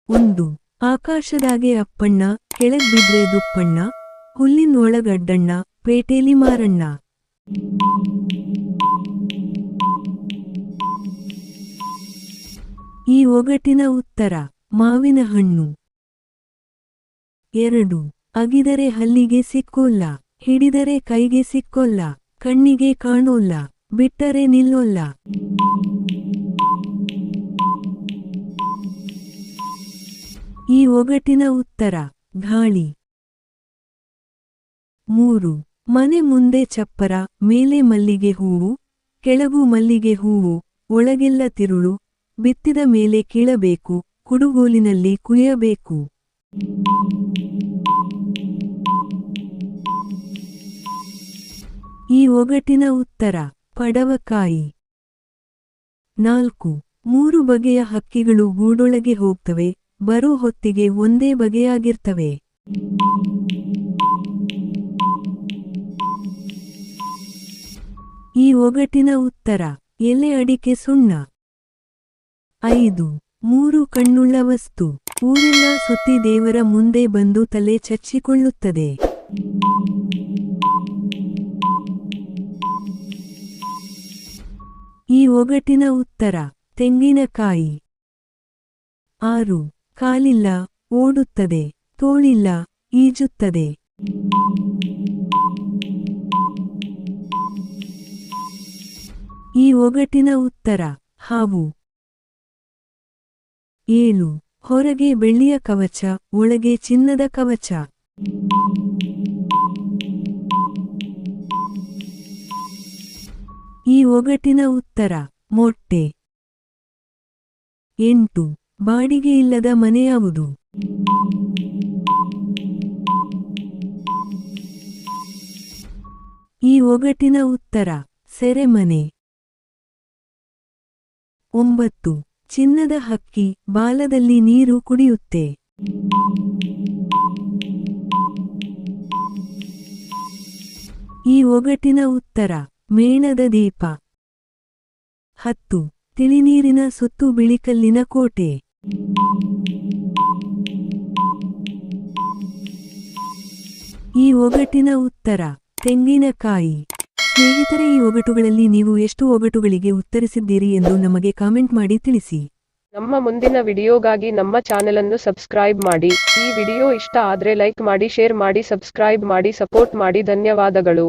ಒಂದು ಆಕಾಶದಾಗೆ ಅಪ್ಪಣ್ಣ ಕೆಳಗ್ ಬಿದ್ರೆ ದುಪ್ಪಣ್ಣ ಹುಲ್ಲಿನೊಳಗಡ್ಡಣ್ಣ ಪೇಟೇಲಿ ಮಾರಣ್ಣ. ಈ ಒಗಟಿನ ಉತ್ತರ ಮಾವಿನ ಹಣ್ಣು. 2 ಅಗಿದರೆ ಹಲ್ಲಿಗೆ ಸಿಕ್ಕೋಲ್ಲ, ಹಿಡಿದರೆ ಕೈಗೆ ಸಿಕ್ಕೋಲ್ಲ, ಕಣ್ಣಿಗೆ ಕಾಣೋಲ್ಲ, ಬಿಟ್ಟರೆ ನಿಲ್ಲೋಲ್ಲ. ಈ ಒಗಟಿನ ಉತ್ತರ ಗಾಳಿ. 3 ಮನೆ ಮುಂದೆ ಚಪ್ಪರ, ಮೇಲೆ ಮಲ್ಲಿಗೆ ಹೂವು, ಕೆಳಗೂ ಮಲ್ಲಿಗೆ ಹೂವು, ಒಳಗೆಲ್ಲ ತಿರುಳು, ಬಿತ್ತಿದ ಮೇಲೆ ಕೀಳಬೇಕು, ಕುಡುಗೋಲಿನಲ್ಲಿ ಕುಯ್ಯಬೇಕು. ಈ ಒಗಟಿನ ಉತ್ತರ ಪಡವಕಾಯಿ. 4 3 ಬಗೆಯ ಹಕ್ಕಿಗಳು ಗೂಡೊಳಗೆ ಹೋಗ್ತವೆ, ಬರೋ ಹೊತ್ತಿಗೆ ಒಂದೇ ಬಗೆಯಾಗಿರ್ತವೆ. ಈ ಒಗಟಿನ ಉತ್ತರ ಎಲೆ ಅಡಿಕೆ ಸುಣ್ಣ. 5 3 ಕಣ್ಣುಳ್ಳ ವಸ್ತು, ಊರೆಲ್ಲ ಸುತ್ತಿ ದೇವರ ಮುಂದೆ ಬಂದು ತಲೆ ಚಚ್ಚಿಕೊಳ್ಳುತ್ತದೆ. ಈ ಒಗಟಿನ ಉತ್ತರ ತೆಂಗಿನಕಾಯಿ. 6 ಕಾಲಿಲ್ಲ, ಓಡುತ್ತದೆ, ತೋಳಿಲ್ಲ, ಈಜುತ್ತದೆ. ಈ ಒಗಟಿನ ಉತ್ತರ ಹಾವು. 7 ಹೊರಗೆ ಬೆಳ್ಳಿಯ ಕವಚ, ಒಳಗೆ ಚಿನ್ನದ ಕವಚ. ಈ ಒಗಟಿನ ಉತ್ತರ ಮೊಟ್ಟೆ. 8 ಬಾಡಿಗೆ ಇಲ್ಲದ ಮನೆ ಯಾವುದು? ಈ ಒಗಟಿನ ಉತ್ತರ ಸೆರೆಮನೆ. 9 ಚಿನ್ನದ ಹಕ್ಕಿ, ಬಾಲದಲ್ಲಿ ನೀರು ಕುಡಿಯುತ್ತೆ. ಈ ಒಗಟಿನ ಉತ್ತರ ಮೇಣದ ದೀಪ. 10 ತಿಳಿನೀರಿನ ಸುತ್ತು ಬಿಳಿಕಲ್ಲಿನ ಕೋಟೆ. ಈ ಒಗಟಿನ ಉತ್ತರ ತೆಂಗಿನಕಾಯಿ. ಸ್ನೇಹಿತರೆ, ಈ ಒಗಟುಗಳಲ್ಲಿ ನೀವು ಎಷ್ಟು ಒಗಟುಗಳಿಗೆ ಉತ್ತರಿಸಿದ್ದೀರಿ ಎಂದು ನಮಗೆ ಕಾಮೆಂಟ್ ಮಾಡಿ ತಿಳಿಸಿ. ನಮ್ಮ ಮುಂದಿನ ವಿಡಿಯೋಗಾಗಿ ನಮ್ಮ ಚಾನೆಲನ್ನು ಸಬ್ಸ್ಕ್ರೈಬ್ ಮಾಡಿ. ಈ ವಿಡಿಯೋ ಇಷ್ಟ ಆದ್ರೆ ಲೈಕ್ ಮಾಡಿ, ಶೇರ್ ಮಾಡಿ, ಸಬ್ಸ್ಕ್ರೈಬ್ ಮಾಡಿ, ಸಪೋರ್ಟ್ ಮಾಡಿ. ಧನ್ಯವಾದಗಳು.